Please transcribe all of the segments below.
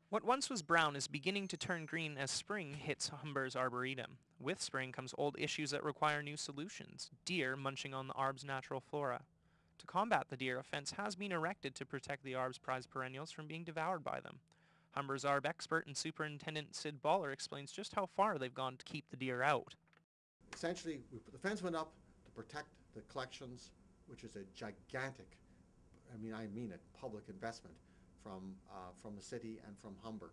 What once was brown is beginning to turn green as spring hits Humber's Arboretum. With spring comes old issues that require new solutions. Deer munching on the Arb's natural flora. To combat the deer, a fence has been erected to protect the Arb's prized perennials from being devoured by them. Humber's Arb expert and Superintendent Sid Baller explains just how far they've gone to keep the deer out. Essentially, the fence went up to protect the collections, which is a gigantic, I mean a public investment from the city and from Humber,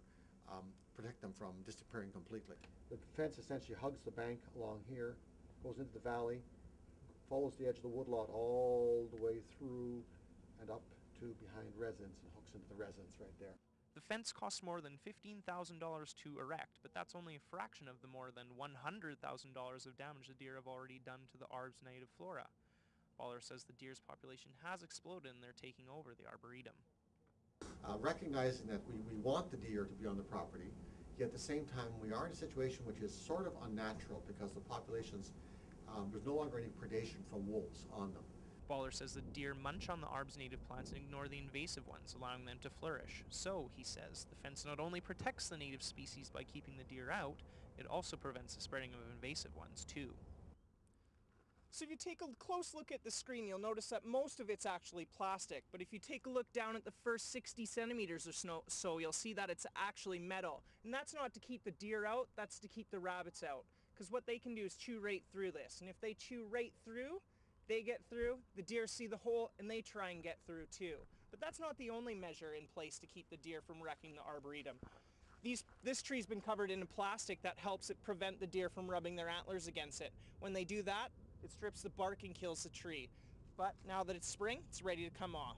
protect them from disappearing completely. The fence essentially hugs the bank along here, goes into the valley, follows the edge of the woodlot all the way through and up to behind residence and hooks into the residence right there. The fence cost more than $15,000 to erect, but that's only a fraction of the more than $100,000 of damage the deer have already done to the Arb's native flora. Baller says the deer's population has exploded and they're taking over the Arboretum. Recognizing that we want the deer to be on the property, yet at the same time we are in a situation which is sort of unnatural because the populations, there's no longer any predation from wolves on them. Baller says the deer munch on the Arb's native plants and ignore the invasive ones, allowing them to flourish. So, he says, the fence not only protects the native species by keeping the deer out, it also prevents the spreading of invasive ones, too. So if you take a close look at the screen, you'll notice that most of it's actually plastic. But if you take a look down at the first 60 centimeters or so, you'll see that it's actually metal. And that's not to keep the deer out, that's to keep the rabbits out. Because what they can do is chew right through this. And if they chew right through, they get through, the deer see the hole, and they try and get through too. But that's not the only measure in place to keep the deer from wrecking the Arboretum. This tree's been covered in plastic that helps it prevent the deer from rubbing their antlers against it. When they do that, it strips the bark and kills the tree. But now that it's spring, it's ready to come off.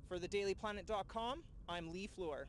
For thedailyplanet.com, I'm Lee Flohr.